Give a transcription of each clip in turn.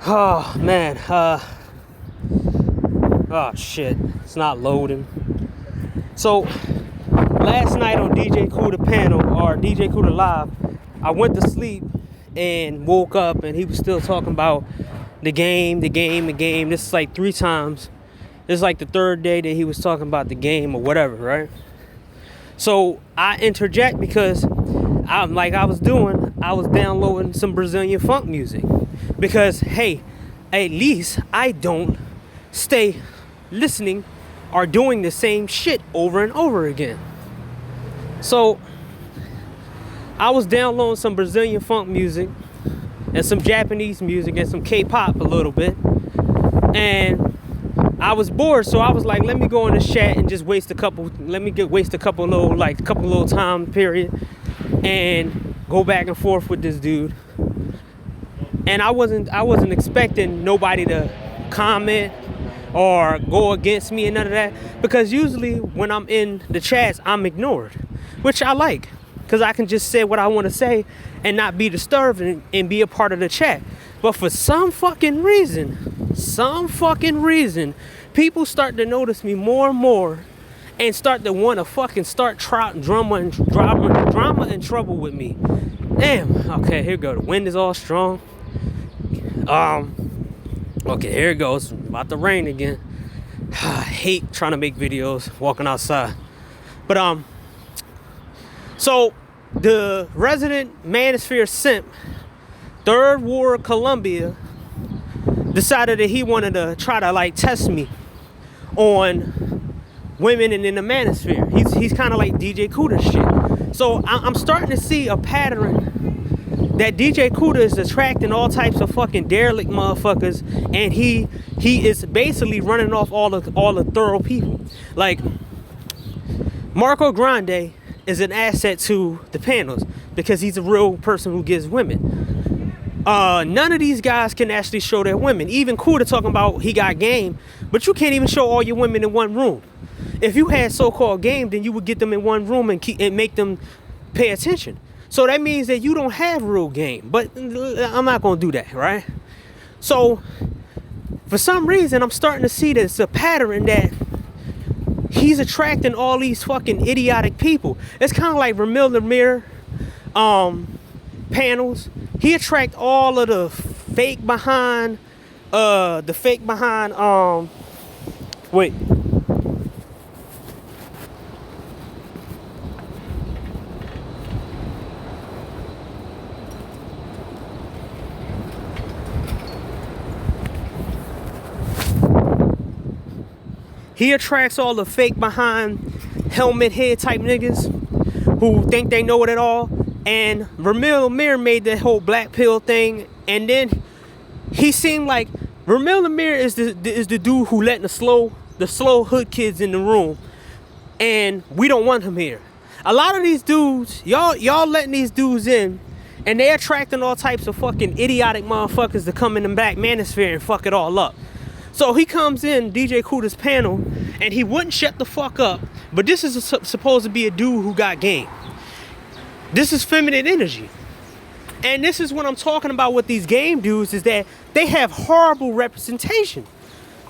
Oh man, oh shit, it's not loading. So last night on DJ Kuda panel or DJ Kuda live, I went to sleep and woke up and he was still talking about the game. This is like 3 times. This is like the 3rd day that he was talking about the game or whatever, right? So I interject because I was downloading some Brazilian funk music. Because, hey, at least I don't stay listening or doing the same shit over and over again. So, I was downloading some Brazilian funk music and some Japanese music and some K-pop a little bit. And I was bored, so I was like, let me go in the chat and just waste a couple little time period and go back and forth with this dude. And I wasn't expecting nobody to comment or go against me and none of that, because usually when I'm in the chats, I'm ignored, which I like, because I can just say what I want to say and not be disturbed and be a part of the chat. But for some fucking reason, people start to notice me more and more and start to want to fucking start drama and trouble with me. Damn. Okay, here we go. The wind is all strong. Okay, here it goes. About to rain again. I hate trying to make videos walking outside. But so the resident manosphere simp, Third Ward Colombia, decided that he wanted to try to like test me on women and in the manosphere. He's kind of like DJ Kuda shit. So I'm starting to see a pattern that DJ Kuda is attracting all types of fucking derelict motherfuckers, and he is basically running off all the thorough people. Like Marco Grande is an asset to the panels because he's a real person who gives women. None of these guys can actually show their women. Even Kuda talking about he got game, but you can't even show all your women in one room. If you had so-called game, then you would get them in one room and make them pay attention. So that means that you don't have real game. But I'm not going to do that, right? So for some reason, I'm starting to see this a pattern that he's attracting all these fucking idiotic people. It's kind of like Ramil Lemire panels. He attract all of the fake behind wait. He attracts all the fake behind helmet head type niggas who think they know it at all. And Ramil Lemire made that whole black pill thing, and then he seemed like Ramil Lemire is the dude who letting the slow hood kids in the room, and we don't want him here. A lot of these dudes, y'all letting these dudes in, and they attracting all types of fucking idiotic motherfuckers to come in the black manosphere and fuck it all up. So he comes in DJ Kuda's panel, and he wouldn't shut the fuck up. But this is supposed to be a dude who got game. This is feminine energy. And this is what I'm talking about with these game dudes, is that they have horrible representation.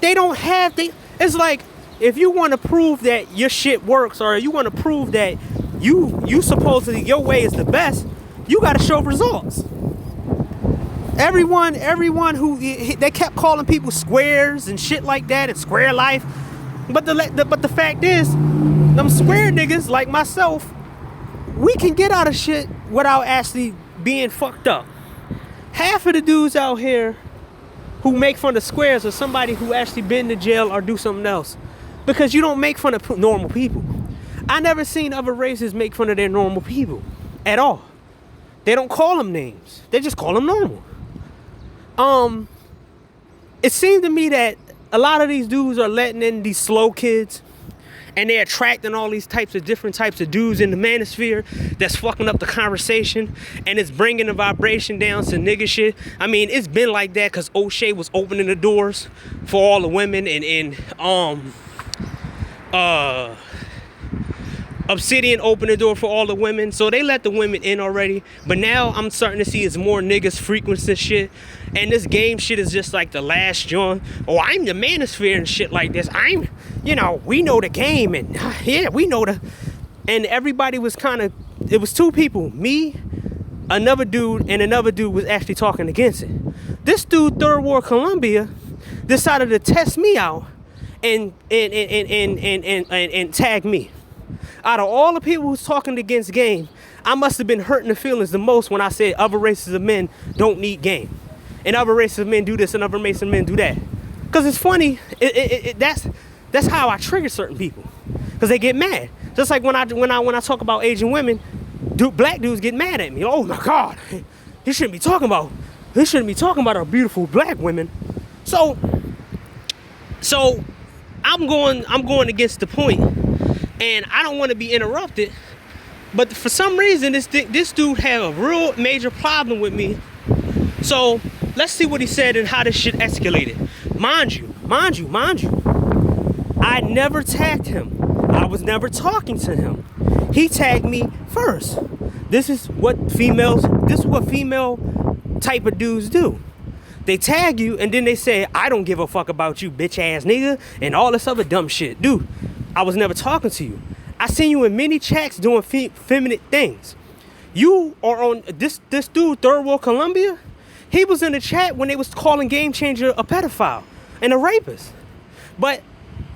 It's like, if you want to prove that your shit works, or you want to prove that you supposedly your way is the best, you got to show results. Everyone who they kept calling people squares and shit like that, and square life, but the fact is, them square niggas like myself, we can get out of shit without actually being fucked up. Half of the dudes out here who make fun of squares are somebody who actually been to jail or do something else, because you don't make fun of normal people. I never seen other races make fun of their normal people at all. They don't call them names. They just call them normal. It seemed to me that a lot of these dudes are letting in these slow kids, and they're attracting all these different types of dudes in the manosphere that's fucking up the conversation, and it's bringing the vibration down to nigga shit. I mean, it's been like that because O'Shea was opening the doors for all the women, and Obsidian opened the door for all the women, so they let the women in already. But now I'm starting to see it's more niggas frequency shit, and this game shit is just like the last joint. Oh, I'm the manosphere and shit like this. We know the game, and yeah, we know the. And everybody was kind of, it was two people, me, another dude, and another dude was actually talking against it. This dude, Third World Colombia, decided to test me out and tag me. Out of all the people who's talking against game, I must have been hurting the feelings the most when I said other races of men don't need game, and other races of men do this and other races of men do that. Cause it's funny. That's how I trigger certain people, cause they get mad. Just like when I talk about Asian women, black dudes get mad at me. Oh my God, he shouldn't be talking about our beautiful black women. So I'm going against the point, and I don't want to be interrupted. But for some reason, this dude had a real major problem with me. So let's see what he said and how this shit escalated. Mind you, I never tagged him. I was never talking to him. He tagged me first. This is what female type of dudes do. They tag you and then they say, I don't give a fuck about you, bitch ass nigga, and all this other dumb shit. Dude, I was never talking to you. I seen you in many chats doing feminine things. You are on this dude, Third World Colombia. He was in the chat when they was calling Game Changer a pedophile and a rapist. But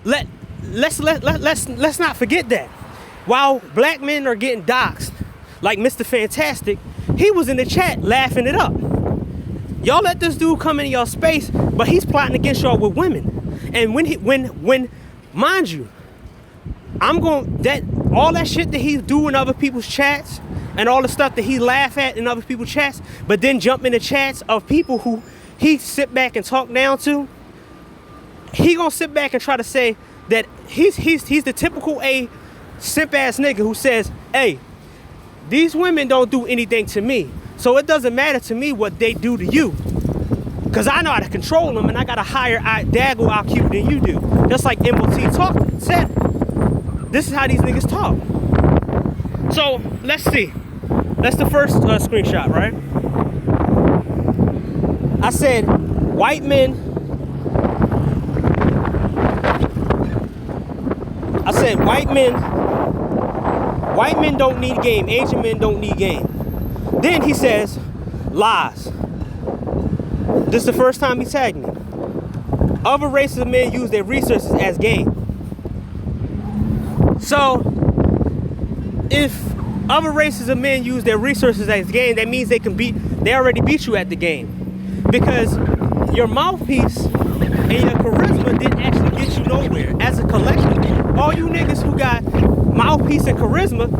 let's not forget that. While black men are getting doxxed, like Mr. Fantastic, he was in the chat laughing it up. Y'all let this dude come into y'all space, but he's plotting against y'all with women. And when mind you, all that shit that he's doing in other people's chats and all the stuff that he laugh at in other people's chats, but then jump into chats of people who he sit back and talk down to, he gonna sit back and try to say that he's the typical simp ass nigga who says, hey, these women don't do anything to me, so it doesn't matter to me what they do to you, because I know how to control them and I got a higher Dago IQ than you do. Just like MOT said. This is how these niggas talk. So let's see. That's the first screenshot, right? I said white men don't need game. Asian men don't need game. Then he says, lies. This is the first time he tagged me. Other races of men use their resources as game. So, if other races of men use their resources as game, that means they already beat you at the game. Because your mouthpiece and your charisma didn't actually get you nowhere. As a collective, all you niggas who got mouthpiece and charisma,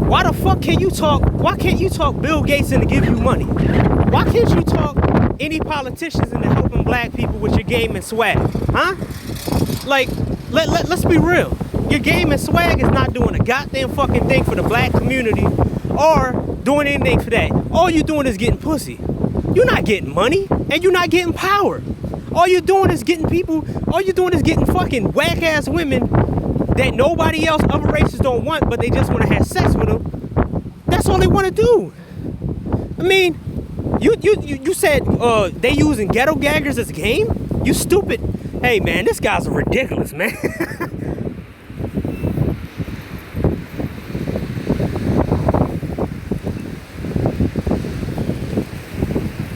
why the fuck can't you talk? Why can't you talk Bill Gates into give you money? Why can't you talk any politicians into helping black people with your game and swag? Huh? Like, let's be real. Your game and swag is not doing a goddamn fucking thing for the black community or doing anything for that. All you're doing is getting pussy. You're not getting money and you're not getting power. All you're doing is getting fucking whack ass women that nobody else, other races don't want, but they just want to have sex with them. That's all they want to do. I mean, you said they using ghetto gaggers as a game? You stupid. Hey man, this guy's ridiculous, man.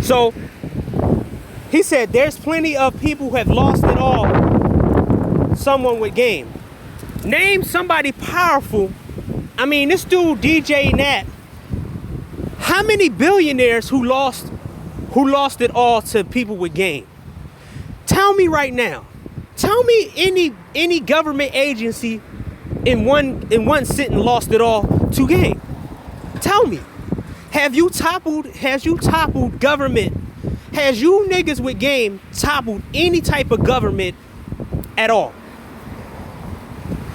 So he said there's plenty of people who have lost it all. Someone with game. Name somebody powerful. I mean, this dude DJ Nat. How many billionaires who lost it all to people with game? Tell me right now. Tell me any government agency in one sitting lost it all to game. Tell me. Has you toppled government? Has you niggas with game toppled any type of government at all?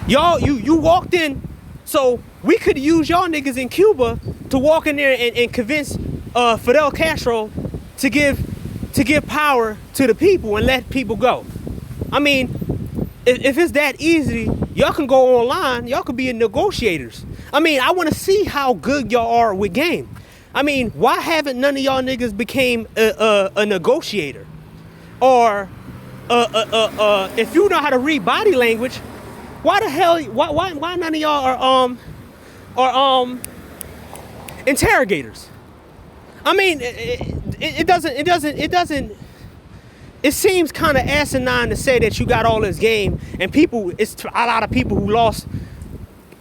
Y'all, you walked in, so we could use y'all niggas in Cuba to walk in there and convince Fidel Castro to give power to the people and let people go. I mean, if it's that easy, y'all can go online, y'all could be negotiators. I mean, I want to see how good y'all are with game. I mean, why haven't none of y'all niggas became a negotiator? Or if you know how to read body language, why the hell, why none of y'all are interrogators? I mean, it seems kind of asinine to say that you got all this game, and it's a lot of people who lost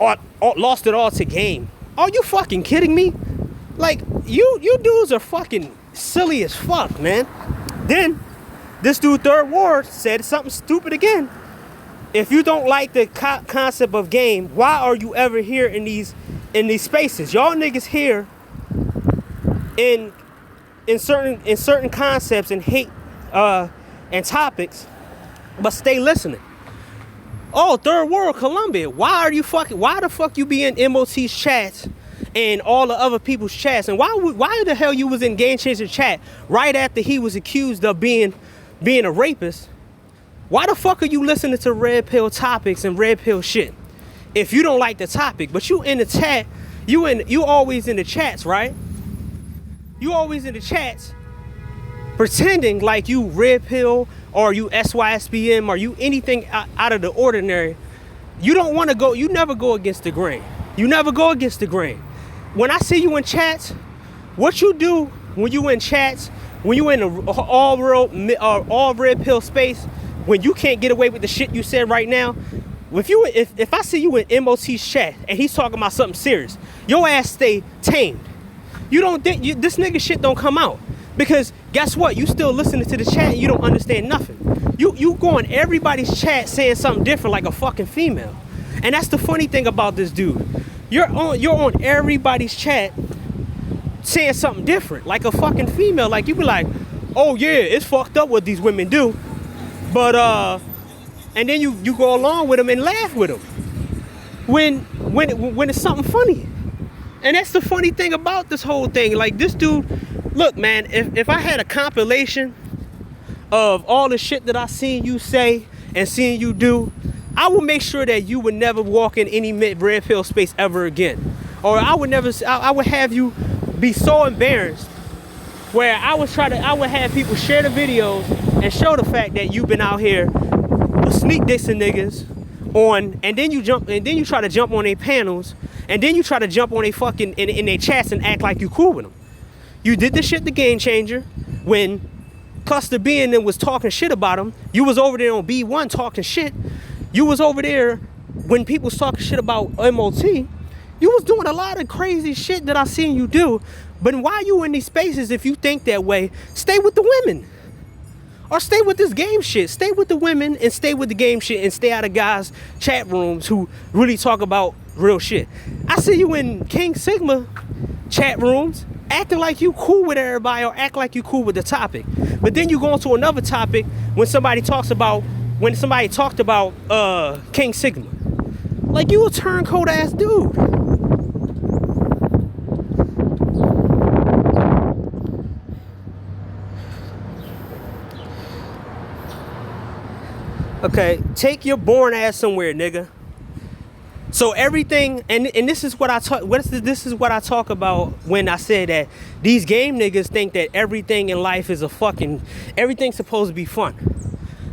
it all to game. Are you fucking kidding me? Like, you dudes are fucking silly as fuck, man. Then this dude Third Ward said something stupid again. If you don't like the concept of game, why are you ever here in these spaces? Y'all niggas here in certain concepts and hate and topics, but stay listening. Oh, Third World, Colombia. Why the fuck you be in MOT's chats and all the other people's chats? And why the hell you was in Game Changer chat right after he was accused of being a rapist? Why the fuck are you listening to red pill topics and red pill shit if you don't like the topic? But you in the chat, you always in the chats, right? You always in the chats pretending like you red pill or you SYSBM or you anything out of the ordinary. You don't want to go, you never go against the grain. You never go against the grain. When I see you in chats, what you do when you in chats, when you in all red pill space, when you can't get away with the shit you said right now, if I see you in MOT's chat and he's talking about something serious, your ass stay tamed. You don't think this nigga shit don't come out, because guess what? You still listening to the chat and you don't understand nothing. You go on everybody's chat saying something different like a fucking female, and that's the funny thing about this dude. You're on everybody's chat saying something different like a fucking female. Like you be like, oh yeah, it's fucked up what these women do. But and then you go along with them and laugh with them when it's something funny. And that's the funny thing about this whole thing. Like this dude, look man, if I had a compilation of all the shit that I seen you say and seen you do, I would make sure that you would never walk in any red pill space ever again. Or I would have you be so embarrassed where I would have people share the videos and show the fact that you've been out here sneak dissing niggas and then you try to jump on their panels, and then you try to jump on their fucking in their chats and act like you cool with them. You did this shit the Game Changer when Cluster B and them was talking shit about him. You was over there on B1 talking shit. You was over there when people was talking shit about MOT. You was doing a lot of crazy shit that I seen you do. But why you in these spaces, if you think that way, stay with the women. Or stay with this game shit. Stay with the women and stay with the game shit and stay out of guys' chat rooms who really talk about real shit. I see you in King Sigma chat rooms acting like you cool with everybody or act like you cool with the topic. But then you go into another topic when somebody talked about King Sigma. Like you a turncoat ass dude. Okay, take your born ass somewhere, nigga. So everything, and this is what I talk. This is what I talk about when I say that these game niggas think that everything in life is everything's supposed to be fun.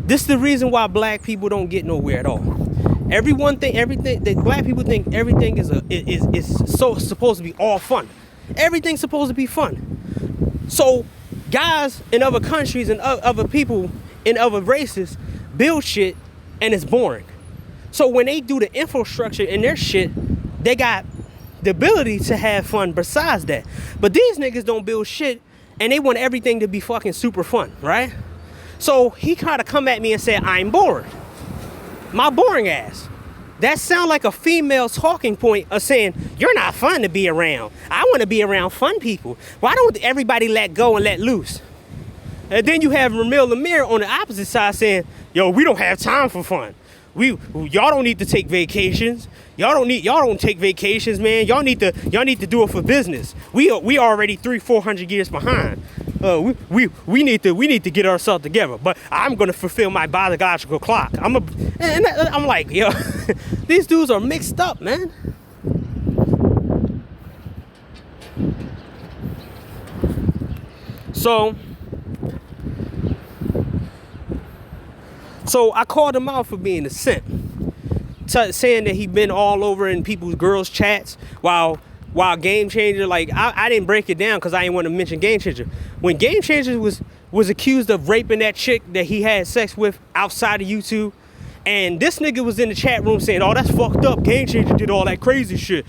This is the reason why black people don't get nowhere at all. Black people think everything is so supposed to be all fun. Everything's supposed to be fun. So guys in other countries and other people in other races build shit and it's boring. So when they do the infrastructure in their shit, they got the ability to have fun besides that. But these niggas don't build shit and they want everything to be fucking super fun, right? So he kind of come at me and said, I'm bored. My boring ass. That sound like a female talking point of saying, you're not fun to be around. I want to be around fun people. Why don't everybody let go and let loose? And then you have Ramil Lamir on the opposite side saying, yo, we don't have time for fun. Y'all don't need to take vacations. Y'all don't take vacations, man. Y'all need to do it for business. We already 300-400 years behind. We need to get ourselves together. But I'm gonna fulfill my biological clock. I'm like, yo, these dudes are mixed up, man. So I called him out for being a simp, saying that he been all over in people's girls' chats while Game Changer, like, I didn't break it down because I didn't want to mention Game Changer. When Game Changer was accused of raping that chick that he had sex with outside of YouTube, and this nigga was in the chat room saying, oh, that's fucked up, Game Changer did all that crazy shit,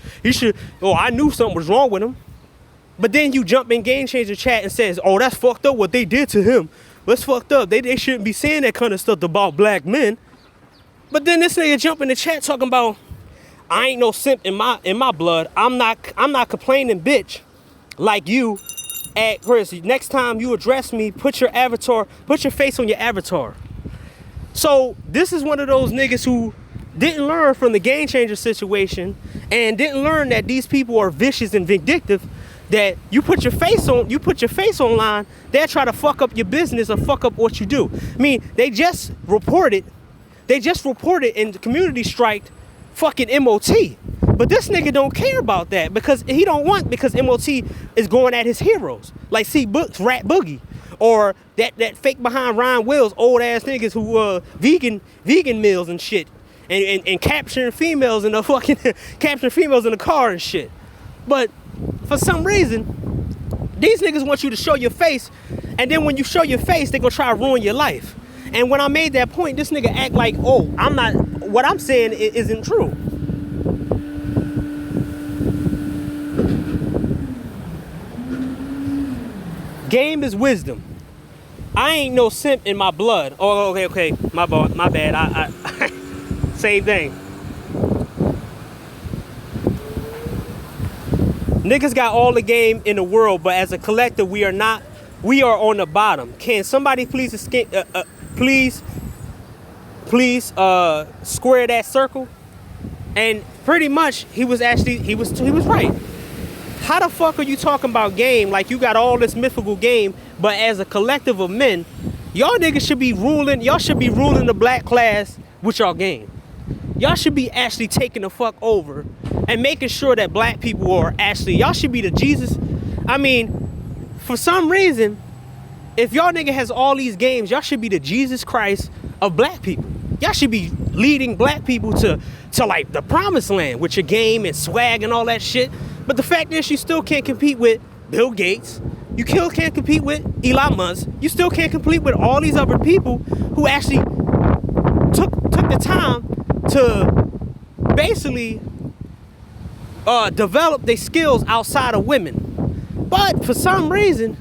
I knew something was wrong with him. But then you jump in Game Changer chat and says, oh, that's fucked up what they did to him. That's fucked up. They shouldn't be saying that kind of stuff about black men. But then this nigga jump in the chat talking about, I ain't no simp in my blood. I'm not complaining, bitch, like you at Chris. Next time you address me, put your face on your avatar. So this is one of those niggas who didn't learn from the Game Changer situation and didn't learn that these people are vicious and vindictive. That you put your face online, they'll try to fuck up your business or fuck up what you do. I mean, they just reported and the community striked fucking MOT. But this nigga don't care about that because MOT is going at his heroes. Like C Books, Rat Boogie, or that fake behind Ryan Wills, old ass niggas who vegan meals and shit. And capturing females in the car and shit. But for some reason, these niggas want you to show your face, and then when you show your face, they gonna try to ruin your life. And when I made that point, this nigga act like, oh, what I'm saying isn't true. Game is wisdom. I ain't no simp in my blood. Oh, okay, my bad. I same thing. Niggas got all the game in the world, but as a collective, we are on the bottom. Can somebody please square that circle? And pretty much he was right. How the fuck are you talking about game like you got all this mythical game, but as a collective of men, y'all niggas should be ruling the black class with y'all game. Y'all should be actually taking the fuck over and making sure that black people are actually, y'all should be the Jesus. I mean, for some reason, if y'all nigga has all these games, y'all should be the Jesus Christ of black people. Y'all should be leading black people to like the promised land with your game and swag and all that shit. But the fact is, you still can't compete with Bill Gates. You still can't compete with Elon Musk. You still can't compete with all these other people who actually took the time to basically develop their skills outside of women. But for some reason,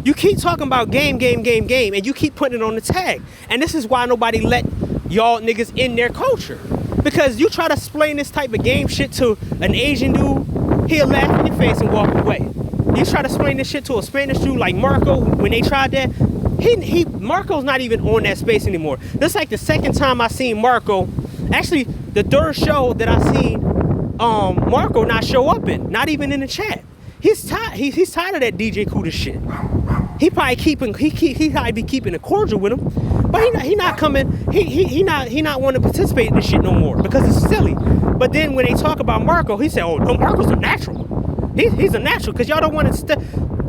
you keep talking about game, and you keep putting it on the tag. And this is why nobody let y'all niggas in their culture. Because you try to explain this type of game shit to an Asian dude, he'll laugh in your face and walk away. You try to explain this shit to a Spanish dude like Marco, when they tried that, Marco's not even on that space anymore. That's like the second time I seen Marco. Actually, the third show that I seen Marco not show up in, not even in the chat. He's tired. He's tired of that DJ Kuda shit. He probably be keeping it cordial with him, but he not coming. He not want to participate in this shit no more because it's silly. But then when they talk about Marco, he said, "Oh, no, Marco's a natural. He's a natural because y'all don't want to."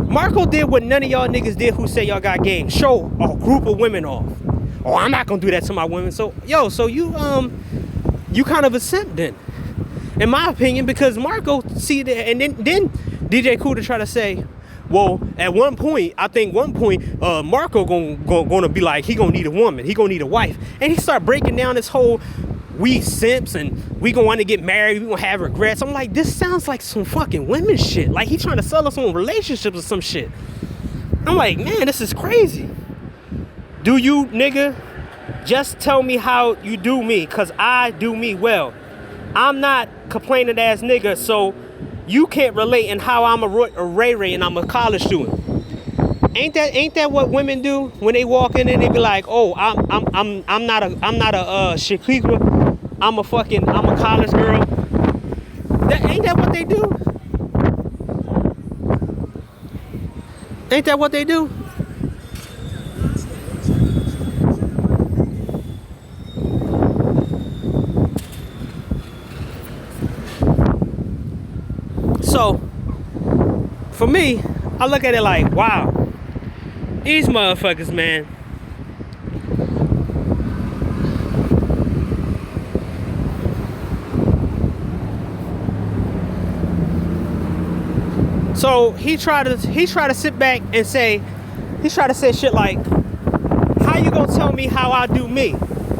Marco did what none of y'all niggas did who say y'all got game. Show a group of women off. Oh, I'm not gonna do that to my women. So you kind of a simp then, in my opinion, because Marco see that, and then DJ Kuda try to say, well, at one point Marco gonna be like, he gonna need a woman, he gonna need a wife, and he start breaking down this whole we simps and we gonna want to get married, we gonna have regrets. I'm like, this sounds like some fucking women shit. Like he trying to sell us on relationships or some shit. I'm like, man, this is crazy. Do you, nigga, just tell me how you do me, cause I do me well. I'm not complaining ass nigga, so you can't relate in how I'm a Ray Ray and I'm a college student. Ain't that what women do when they walk in and they be like, oh, I'm not a Shakira, I'm a college girl. Ain't that what they do? Ain't that what they do? So, for me, I look at it like, wow, These motherfuckers, man. So he tried to sit back and say, he tried to say shit like, how you gonna tell me how I do me?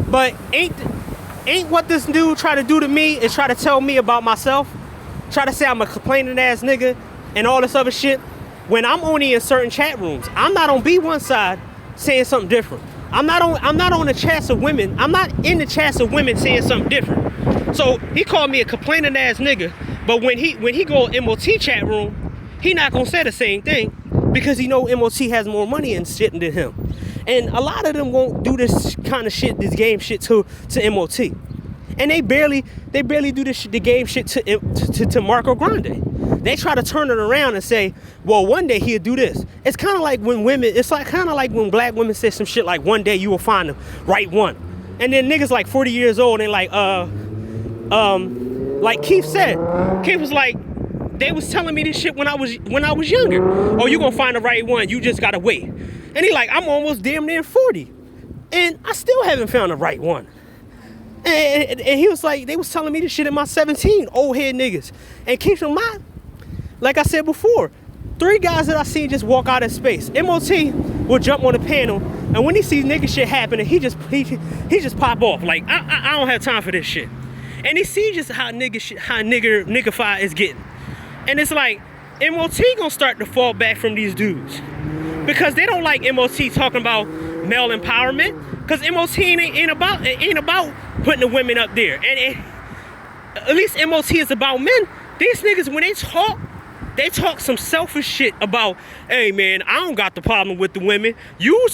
But ain't what this dude try to do to me is try to tell me about myself? Try to say I'm a complaining ass nigga and all this other shit, when I'm only in certain chat rooms. I'm not on B1 side saying something different. I'm not on the chats of women. I'm not in the chats of women saying something different. So he called me a complaining ass nigga, but when he go MOT chat room, he not gonna say the same thing because he know MOT has more money and shit than him. And a lot of them won't do this kind of shit, this game shit to MOT. And they barely do this shit, the game shit to Marco Grande. They try to turn it around and say, well, one day he'll do this. It's kind of like when women, it's like kind of like when black women say some shit like, one day you will find the right one. And then niggas like 40 years old and like Keith said, Keith was like, they was telling me this shit when I was younger. Oh, you gonna find the right one, you just gotta wait. And he like, I'm almost damn near 40. And I still haven't found the right one. And he was like, they was telling me this shit in my 17, old head niggas. And keep in mind, like I said before, 3 guys that I seen just walk out of space. MOT will jump on the panel, and when he sees nigga shit happening, he just pop off. Like, I don't have time for this shit. And he sees just how nigga is getting. And it's like, MOT gonna start to fall back from these dudes. Because they don't like MOT talking about male empowerment. Because MOT ain't about putting the women up there. And at least MOT is about men. These niggas, when they talk some selfish shit about, hey man, I don't got the problem with the women. You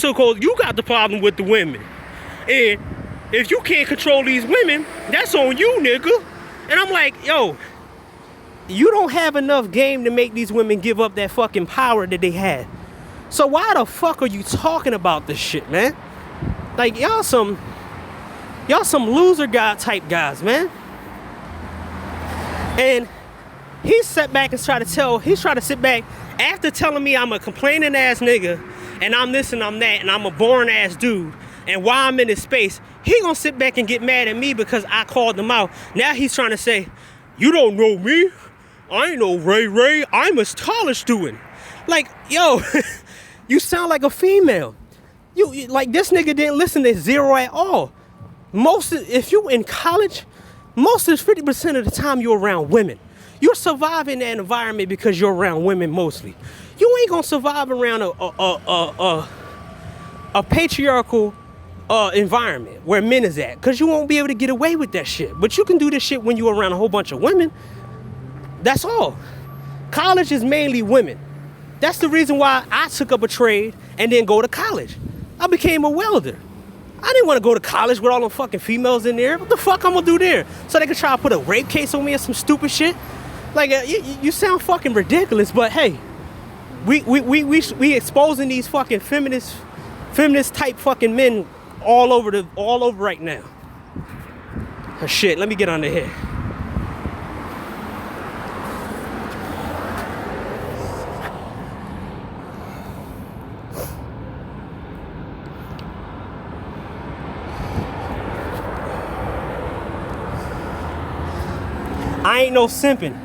got the problem with the women. And if you can't control these women, that's on you, nigga. And I'm like, yo, you don't have enough game to make these women give up that fucking power that they had. So why the fuck are you talking about this shit, man? Like, y'all some loser guy type guys, man. And he sat back and tried to sit back after telling me I'm a complaining ass nigga and I'm this and I'm that and I'm a boring ass dude and why I'm in this space. He gonna sit back and get mad at me because I called him out. Now he's trying to say, you don't know me. I ain't no Ray. I'm a college student. Like, yo, you sound like a female. You like, this nigga didn't listen to Zero at all. If you in college, most of 50% of the time you're around women. You're surviving that environment because you're around women mostly. You ain't gonna survive around a patriarchal environment where men is at, because you won't be able to get away with that shit. But you can do this shit when you're around a whole bunch of women. That's all. College is mainly women. That's the reason why I took up a trade and then go to college. I became a welder. I didn't want to go to college with all them fucking females in there. What the fuck I'm gonna do there? So they could try to put a rape case on me or some stupid shit? Like, you sound fucking ridiculous, but hey, we exposing these fucking feminist type fucking men all over right now. Oh, shit, let me get under here. I ain't no simping.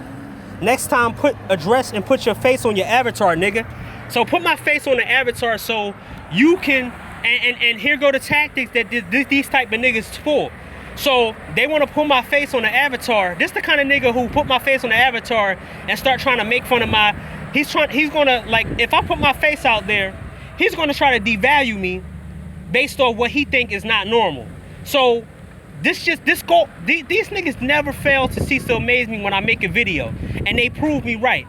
Next time, put a dress and put your face on your avatar, nigga. So put my face on the avatar so you can, and here go the tactics that these type of niggas for. So they want to put my face on the avatar. This the kind of nigga who put my face on the avatar and start trying to make fun of my, he's gonna, like, if I put my face out there, he's gonna try to devalue me based on what he think is not normal. So these niggas never fail to cease to amaze me when I make a video, and they prove me right.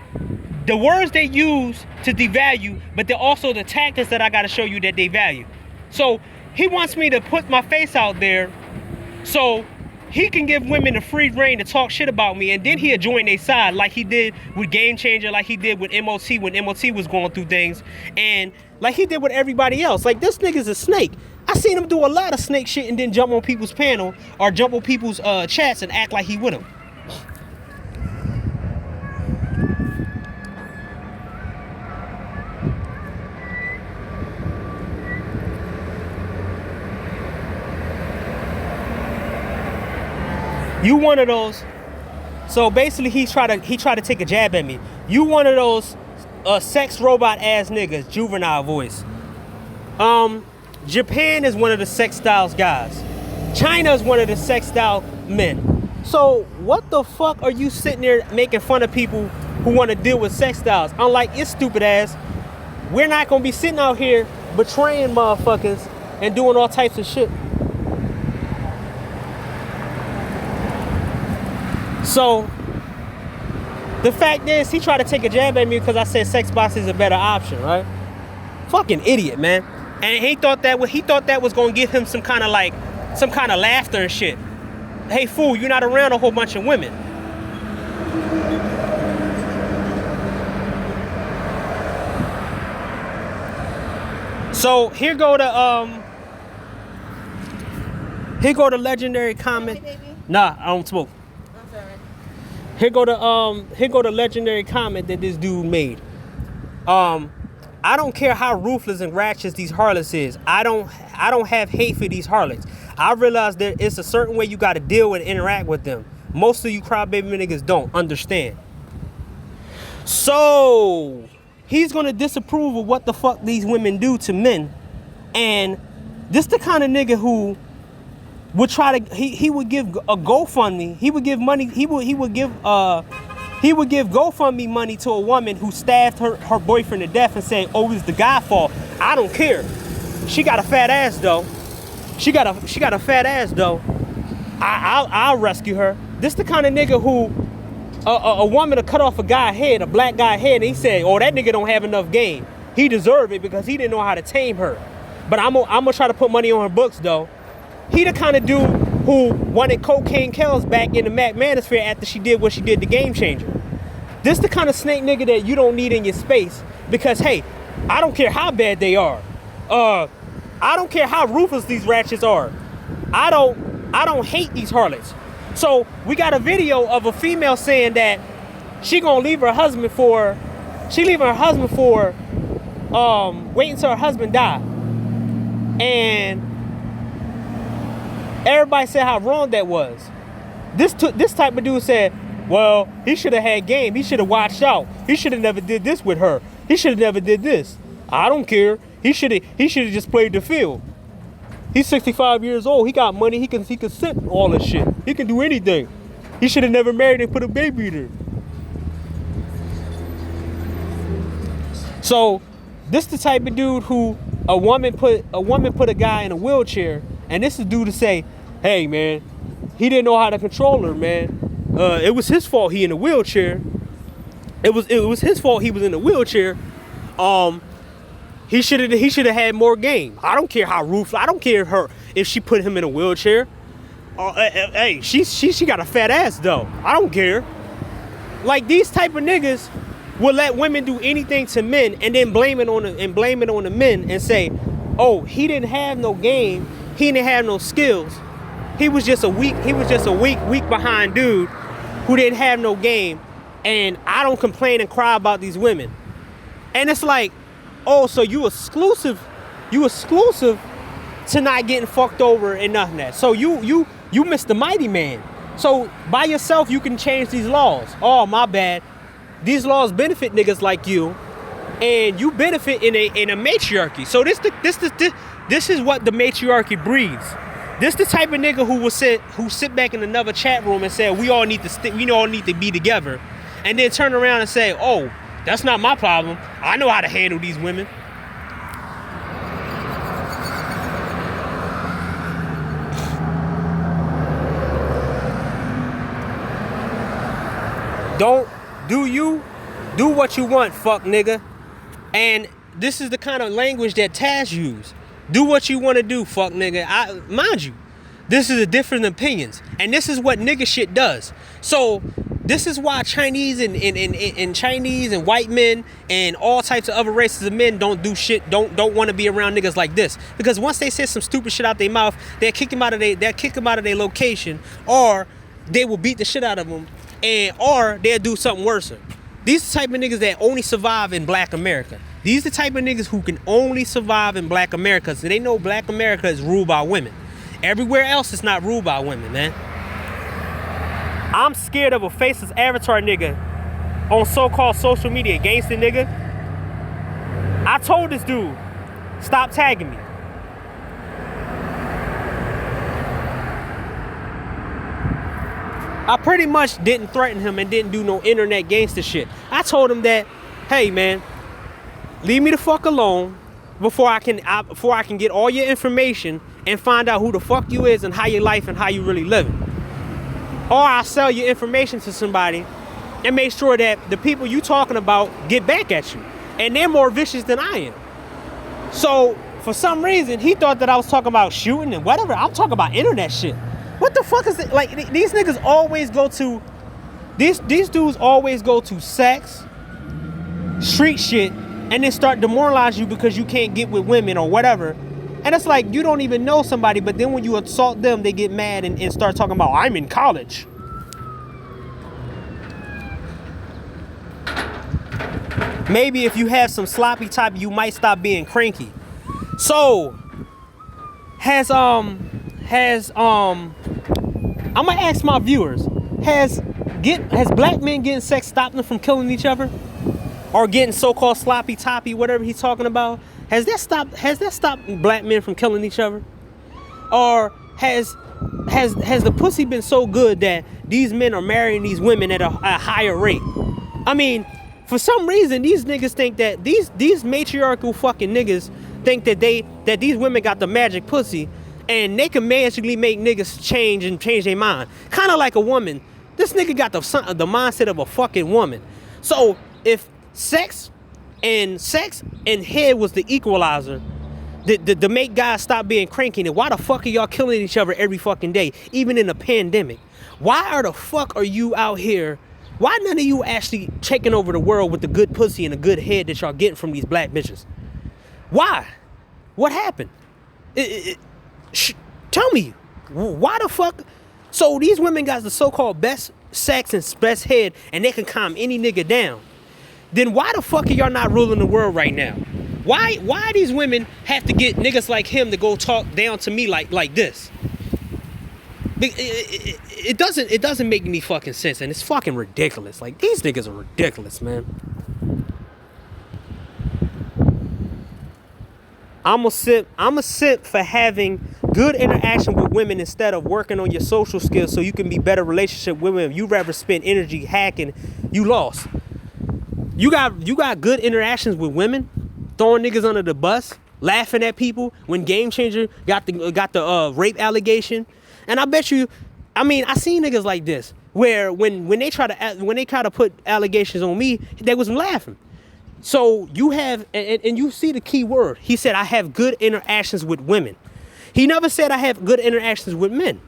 The words they use to devalue, but they're also the tactics that I gotta show you that they value. So he wants me to put my face out there so he can give women a free reign to talk shit about me, and then he'll join their side like he did with Game Changer, like he did with MOT when MOT was going through things, and like he did with everybody else. Like, this nigga's a snake. I seen him do a lot of snake shit and then jump on people's panel or jump on people's chats and act like he with them. You one of those. So basically, he tried to take a jab at me. You one of those sex robot ass niggas, juvenile voice. Japan is one of the sex styles guys. China is one of the sex style men. So what the fuck are you sitting there making fun of people who want to deal with sex styles? Unlike your stupid ass, we're not gonna be sitting out here betraying motherfuckers and doing all types of shit. So the fact is, he tried to take a jab at me because I said sex box is a better option, right? Fucking idiot, man. And he thought that was gonna give him some kind of laughter and shit. Hey fool, you're not around a whole bunch of women. So here go the legendary comment. Nah, I don't smoke. I'm sorry. Here go the legendary comment that this dude made. I don't care how ruthless and ratchet these harlots is. I don't have hate for these harlots. I realize that it's a certain way you got to deal and interact with them. Most of you crybaby niggas don't understand. So he's gonna disapprove of what the fuck these women do to men, and this the kind of nigga who would try to he would give a GoFundMe. He would give money. He would give GoFundMe money to a woman who stabbed her boyfriend to death and say, "Oh, it's the guy's fault." I don't care. She got a fat ass though. She got a fat ass though. I'll rescue her. This the kind of nigga who a woman to cut off a guy's head, a black guy's head, and he said, "Oh, that nigga don't have enough game. He deserved it because he didn't know how to tame her." But I'm gonna try to put money on her books though. He the kind of dude who wanted Cocaine Kells back in the manosphere after she did what she did to Game Changer. This the kind of snake nigga that you don't need in your space because, hey, I don't care how bad they are. I don't care how ruthless these ratchets are. I don't hate these harlots. So we got a video of a female saying that she gonna leave her husband for wait until her husband die. And everybody said how wrong that was. This type of dude said, well, he should have had game. He should have watched out. He should have never did this with her. He should have never did this. I don't care. He should have just played the field. He's 65 years old. He got money. He can sit all this shit. He can do anything. He should have never married and put a baby there. So this the type of dude who a woman put a guy in a wheelchair, and this is dude to say, hey man, he didn't know how to control her, man. It was his fault he in a wheelchair. It was his fault he was in a wheelchair. He should have had more game. I don't care how ruthless. I don't care if she put him in a wheelchair. Hey, she got a fat ass though. I don't care. Like these type of niggas will let women do anything to men and then blame it on the men and say, oh, he didn't have no game. He didn't have no skills. He was just a weak behind dude who didn't have no game. And I don't complain and cry about these women. And it's like, oh, so you exclusive to not getting fucked over and nothing of that. So you missed the mighty man. So by yourself you can change these laws. Oh, my bad. These laws benefit niggas like you, and you benefit in a matriarchy. So this is what the matriarchy breeds. This the type of nigga who sit back in another chat room and say we all need to be together, and then turn around and say, oh, that's not my problem. I know how to handle these women. Do what you want, fuck nigga. And this is the kind of language that Taz used. Do what you want to do, fuck nigga. Mind you, this is a different opinions, and this is what nigga shit does. So this is why Chinese and Chinese and white men and all types of other races of men don't do shit, don't want to be around niggas like this. Because once they say some stupid shit out their mouth, they'll kick them out of their location, or they will beat the shit out of them, or they'll do something worse. These are the type of niggas that only survive in black America. These are the type of niggas who can only survive in black America, so they know black America is ruled by women. Everywhere else it's not ruled by women, man. I'm scared of a faceless avatar nigga on so-called social media, gangster nigga. I told this dude, stop tagging me. I pretty much didn't threaten him and didn't do no internet gangster shit. I told him that, hey man, leave me the fuck alone before I can get all your information and find out who the fuck you is and how your life and how you really living. Or I'll sell your information to somebody and make sure that the people you talking about get back at you. And they're more vicious than I am. So for some reason, he thought that I was talking about shooting and whatever. I'm talking about internet shit. What the fuck is it? Like, these niggas always go to, these dudes always go to sex, street shit, and then start demoralize you because you can't get with women or whatever. And it's like, you don't even know somebody, but then when you assault them, they get mad and start talking about, I'm in college. Maybe if you have some sloppy type, you might stop being cranky. So, I'm gonna ask my viewers, has black men getting sex stopped them from killing each other? Or getting so-called sloppy toppy, whatever he's talking about? Has that stopped black men from killing each other? Or has the pussy been so good that these men are marrying these women at a higher rate? I mean, for some reason, these niggas think that these matriarchal fucking niggas think that these women got the magic pussy and they can magically make niggas change their mind. Kind of like a woman. This nigga got the mindset of a fucking woman. So if sex and head was the equalizer, to make guys stop being cranky, then why the fuck are y'all killing each other every fucking day, even in a pandemic? Why the fuck are you out here? Why none of you actually taking over the world with the good pussy and the good head that y'all getting from these black bitches? Why? What happened? Tell me, why the fuck? So these women got the so-called best sex and best head, and they can calm any nigga down. Then why the fuck are y'all not ruling the world right now? Why these women have to get niggas like him to go talk down to me like this? It doesn't make any fucking sense, and it's fucking ridiculous. Like, these niggas are ridiculous, man. I'm a simp for having good interaction with women instead of working on your social skills so you can be better relationship with women. You rather spend energy hacking, you lost. You got good interactions with women, throwing niggas under the bus, laughing at people when Game Changer got the rape allegation. And I bet you, I mean, I seen niggas like this where when they try to put allegations on me, they was laughing. So you have, and you see the key word. He said, I have good interactions with women. He never said I have good interactions with men.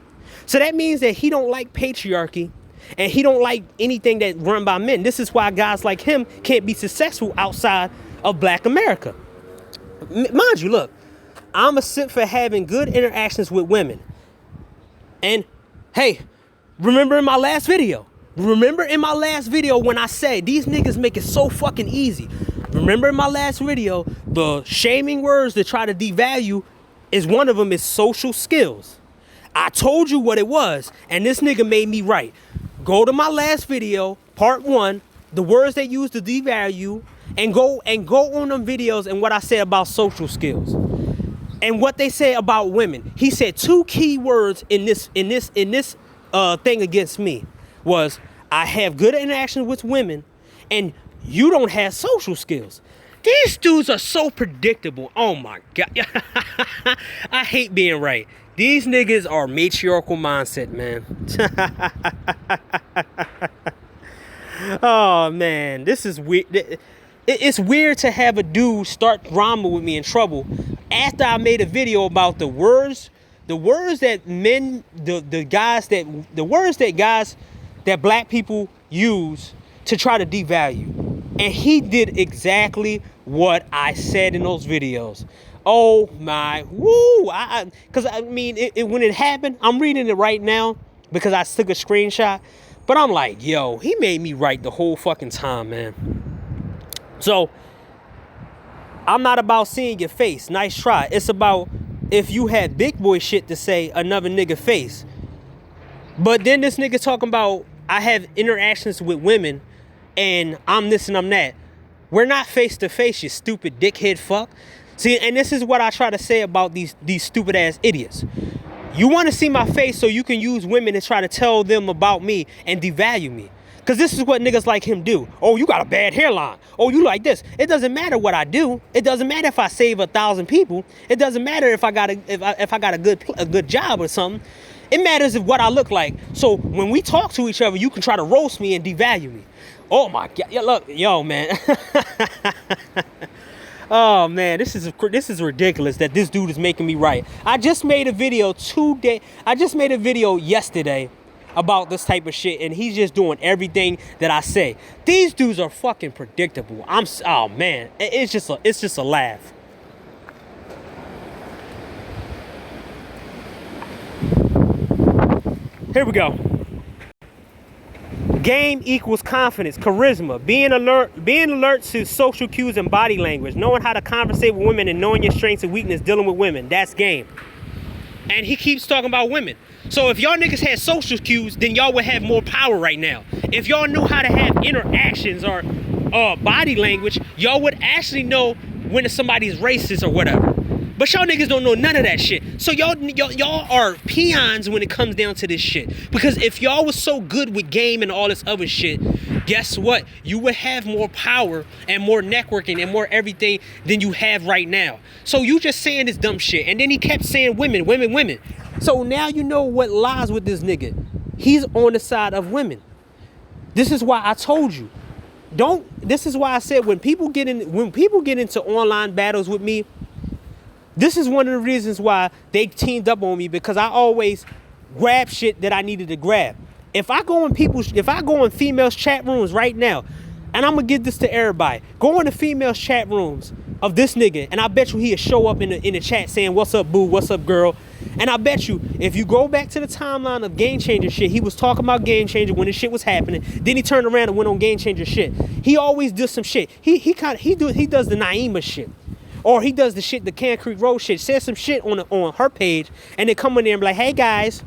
So that means that he don't like patriarchy and he don't like anything that run by men. This is why guys like him can't be successful outside of black America. Mind you, look, I'm a simp for having good interactions with women. And hey, remember in my last video when I said these niggas make it so fucking easy? Remember in my last video, the shaming words that try to devalue is one of them is social skills. I told you what it was, and this nigga made me right. Go to my last video, part 1, the words they use to devalue, and go on them videos and what I said about social skills. And what they say about women. He said 2 key words in this thing against me was, I have good interaction with women and you don't have social skills. These dudes are so predictable. Oh my God. I hate being right. These niggas are matriarchal mindset, man. Oh man, this is weird. It's weird to have a dude start drama with me in trouble after I made a video about the words that men, the words that black people use to try to devalue. And he did exactly what I said in those videos. Oh my, woo! Because I mean, when it happened, I'm reading it right now because I took a screenshot. But I'm like, yo, he made me right the whole fucking time, man. So, I'm not about seeing your face. Nice try. It's about if you had big boy shit to say another nigga face. But then this nigga talking about I have interactions with women and I'm this and I'm that. We're not face to face, you stupid dickhead fuck. See, and this is what I try to say about these stupid ass idiots. You want to see my face so you can use women to try to tell them about me and devalue me. Because this is what niggas like him do. Oh, you got a bad hairline. Oh, you like this. It doesn't matter what I do. It doesn't matter if I save 1,000 people. It doesn't matter if I got a good job or something. It matters if what I look like. So when we talk to each other, you can try to roast me and devalue me. Oh my God. Yeah, look, yo, man. Oh man, this is ridiculous that this dude is making me right. I just made a video yesterday about this type of shit, and he's just doing everything that I say. These dudes are fucking predictable. Oh man, it's just a laugh. Here we go. Game equals confidence, charisma, being alert to social cues and body language, knowing how to conversate with women and knowing your strengths and weakness dealing with women. That's game. And he keeps talking about women. So if y'all niggas had social cues, then y'all would have more power right now. If y'all knew how to have interactions or body language, y'all would actually know when somebody's racist or whatever. But y'all niggas don't know none of that shit. So y'all are peons when it comes down to this shit. Because if y'all was so good with game and all this other shit, guess what? You would have more power and more networking and more everything than you have right now. So you just saying this dumb shit. And then he kept saying women, women, women. So now you know what lies with this nigga. He's on the side of women. This is why I told you. This is why I said when people get into online battles with me, this is one of the reasons why they teamed up on me, because I always grab shit that I needed to grab. If I go in females chat rooms right now, and I'm gonna give this to everybody, go in the females chat rooms of this nigga, and I bet you he'll show up in the chat saying, "What's up, boo? What's up, girl?" And I bet you, if you go back to the timeline of Game Changer shit, he was talking about Game Changer when this shit was happening. Then he turned around and went on Game Changer shit. He always does some shit. He does the Naima shit. Or he does the shit, the Can Creek Road shit, says some shit on her page, and they come in there and be like, "Hey guys,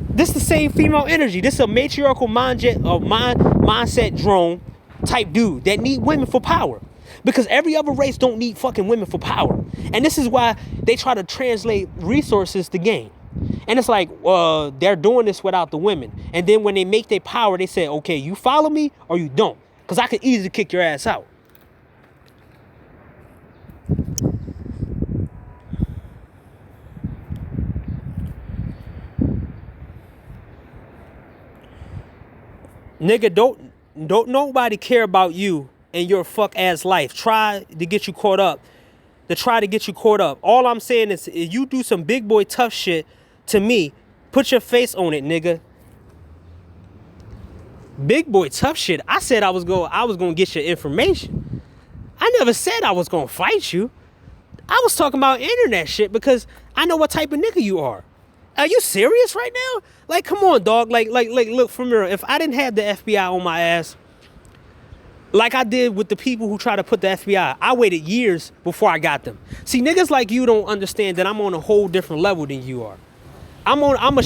this is the same female energy. This is a matriarchal mindset drone type dude that need women for power." Because every other race don't need fucking women for power. And this is why they try to translate resources to gain. And it's like, they're doing this without the women. And then when they make their power, they say, okay, you follow me or you don't. Because I could easily kick your ass out. Nigga, don't nobody care about you and your fuck ass life. Try to get you caught up. All I'm saying is, if you do some big boy tough shit to me, put your face on it, nigga. Big boy tough shit. I said I was gonna get your information. I never said I was gonna fight you. I was talking about internet shit because I know what type of nigga you are. Are you serious right now? Like, come on, dog. Like, look, from here. If I didn't have the FBI on my ass, like I did with the people who try to put the FBI, I waited years before I got them. See, niggas like you don't understand that I'm on a whole different level than you are. I'm a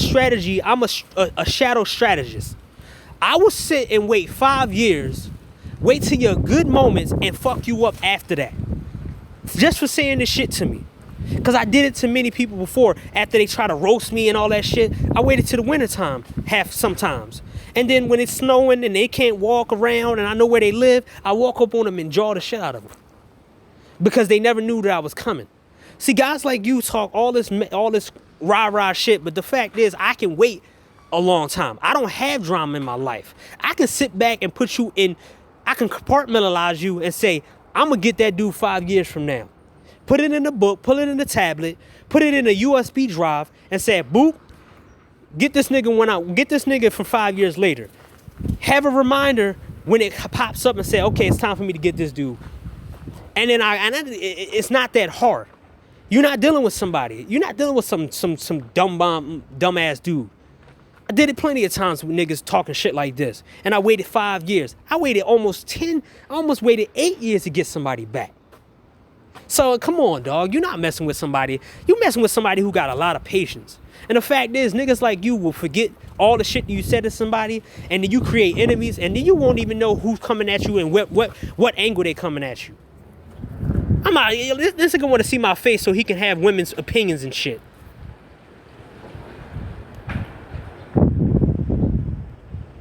shadow strategist. I will sit and wait 5 years, wait till your good moments, and fuck you up after that. Just for saying this shit to me. Because I did it to many people before. After they try to roast me and all that shit, I waited till the winter time, sometimes. And then when it's snowing and they can't walk around and I know where they live, I walk up on them and jaw the shit out of them. Because they never knew that I was coming. See, guys like you talk all this rah-rah shit, but the fact is I can wait a long time. I don't have drama in my life. I can sit back and I can compartmentalize you and say, I'm going to get that dude 5 years from now. Put it in a book, put it in a tablet, put it in a USB drive, and say, boop, get this nigga for 5 years later. Have a reminder when it pops up and say, okay, it's time for me to get this dude. And then it's not that hard. You're not dealing with somebody. You're not dealing with some dumbass dude. I did it plenty of times with niggas talking shit like this. And I waited 5 years. I waited almost 8 years to get somebody back. So come on, dog. You're not messing with somebody. You messing with somebody who got a lot of patience. And the fact is, niggas like you will forget all the shit you said to somebody, and then you create enemies, and then you won't even know who's coming at you and what angle they coming at you. I'm not. This nigga want to see my face so he can have women's opinions and shit.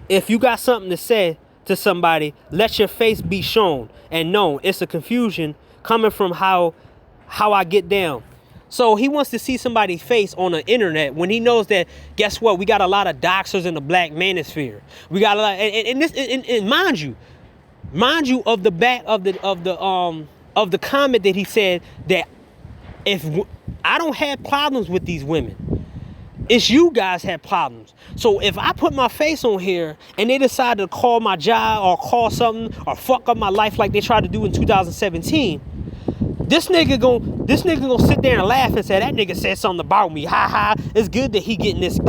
If you got something to say to somebody, let your face be shown and known. It's a confusion coming from how I get down. So he wants to see somebody's face on the internet when he knows that, guess what? We got a lot of doxers in the black manosphere. We got a lot, and mind you, of the back of the comment that he said that if I don't have problems with these women, it's you guys have problems. So if I put my face on here and they decide to call my job or call something or fuck up my life like they tried to do in 2017, this nigga gonna sit there and laugh and say, that nigga said something about me. Ha ha. It's good that he getting this.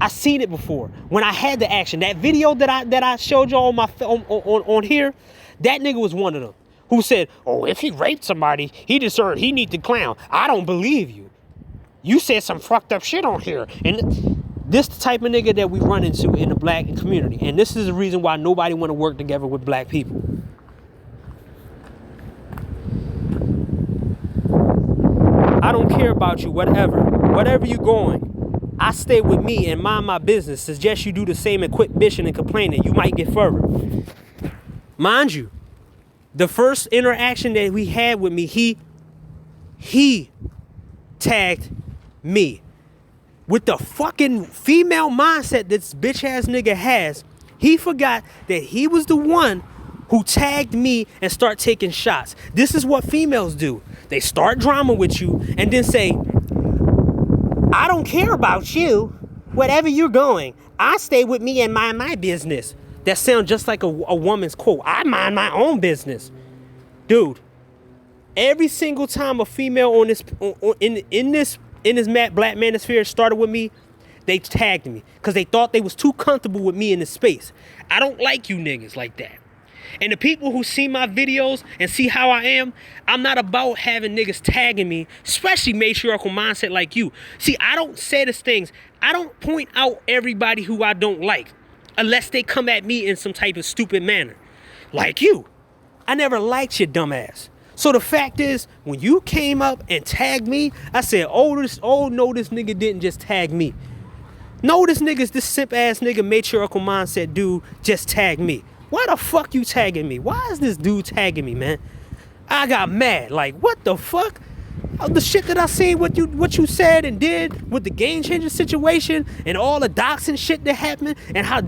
I seen it before. When I had the action, that video that I showed y'all on my on here, that nigga was one of them who said, oh, if he raped somebody, he need to clown. I don't believe you. You said some fucked up shit on here. And this the type of nigga that we run into in the black community. And this is the reason why nobody want to work together with black people. I don't care about you, whatever you going. I stay with me and mind my business. Suggest you do the same and quit bitching and complaining. You might get further. Mind you, the first interaction that we had with me, he tagged me. With the fucking female mindset this bitch ass nigga has, he forgot that he was the one who tagged me and start taking shots. This is what females do. They start drama with you and then say, I don't care about you. Wherever you're going, I stay with me and mind my business. That sounds just like a woman's quote. I mind my own business. Dude, every single time a female on this black manosphere started with me, they tagged me because they thought they was too comfortable with me in this space. I don't like you niggas like that. And the people who see my videos and see how I am, I'm not about having niggas tagging me, especially matriarchal mindset like you. See, I don't say these things. I don't point out everybody who I don't like unless they come at me in some type of stupid manner. Like you. I never liked your dumb ass. So the fact is, when you came up and tagged me, I said, no, this nigga didn't just tag me. No, this simp ass nigga matriarchal mindset dude just tagged me. Why the fuck you tagging me? Why is this dude tagging me, man? I got mad. Like, what the fuck? The shit that I seen, what you said and did with the game changer situation and all the doxing shit that happened and how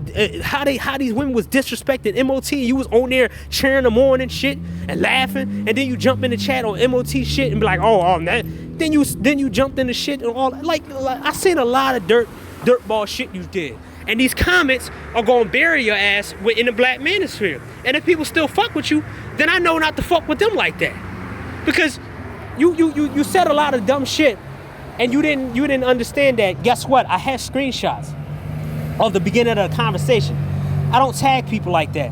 these women was disrespecting MOT and you was on there cheering them on and shit and laughing, and then you jump in the chat on MOT shit and be like, oh man. Then you jumped in the shit and all like I seen a lot of dirtball shit you did. And these comments are gonna bury your ass in the black manosphere. And if people still fuck with you, then I know not to fuck with them like that. Because you said a lot of dumb shit and you didn't understand that. Guess what? I had screenshots of the beginning of the conversation. I don't tag people like that.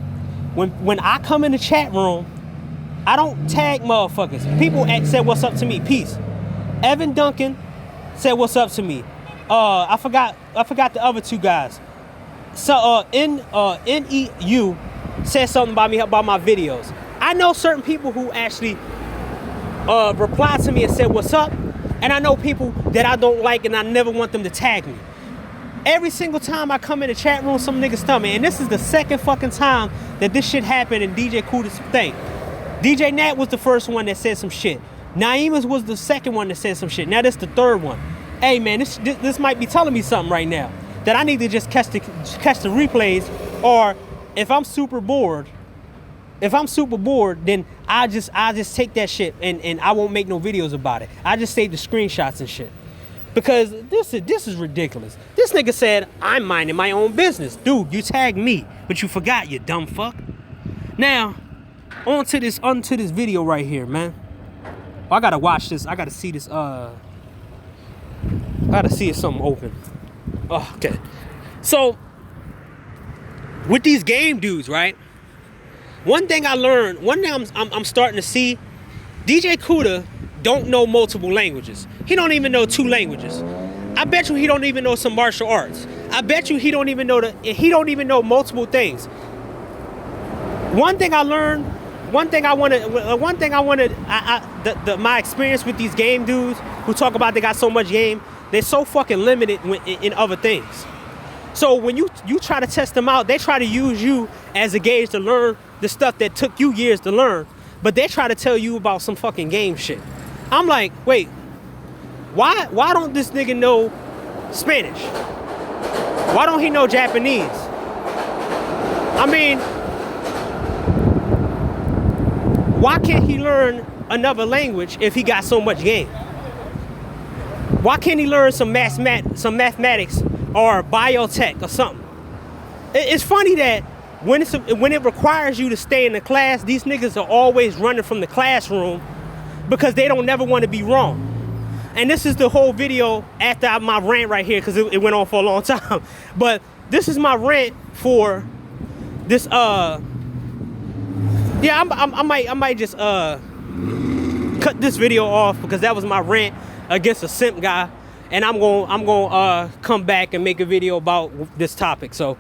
When I come in the chat room, I don't tag motherfuckers. People said what's up to me. Peace. Evan Duncan said what's up to me. I forgot the other two guys. So NEU said something about my videos. I know certain people who actually replied to me and said what's up, and I know people that I don't like and I never want them to tag me. Every single time I come in the chat room, some niggas tell me, and this is the second fucking time that this shit happened in DJ Kuda's thing. DJ Nat was the first one that said some shit. Naima's was the second one that said some shit. Now this the third one. Hey man, this might be telling me something right now that I need to just catch the replays, or if I'm super bored, then I just take that shit and I won't make no videos about it. I just save the screenshots and shit. Because this is ridiculous. This nigga said, I'm minding my own business. Dude, you tagged me, but you forgot, you dumb fuck. Now, onto this video right here, man. Oh, I gotta watch this. I gotta see this, I gotta see if something open. Oh, okay. So, with these game dudes, right? One thing I learned, one thing I'm starting to see, DJ Cuda don't know multiple languages. He don't even know 2 languages. I bet you he don't even know some martial arts. I bet you he don't even know multiple things. My experience with these game dudes who talk about they got so much game, they're so fucking limited in other things. So when you try to test them out, they try to use you as a gauge to learn the stuff that took you years to learn, but they try to tell you about some fucking game shit. I'm like, wait, why don't this nigga know Spanish? Why don't he know Japanese? I mean, why can't he learn another language if he got so much game? Why can't he learn some mathematics or biotech or something? It's funny that when it requires you to stay in the class, these niggas are always running from the classroom because they don't never want to be wrong. And this is the whole video after my rant right here, because it went on for a long time. But this is my rant for this. I might just cut this video off because that was my rant against a simp guy, and I'm gonna come back and make a video about this topic. So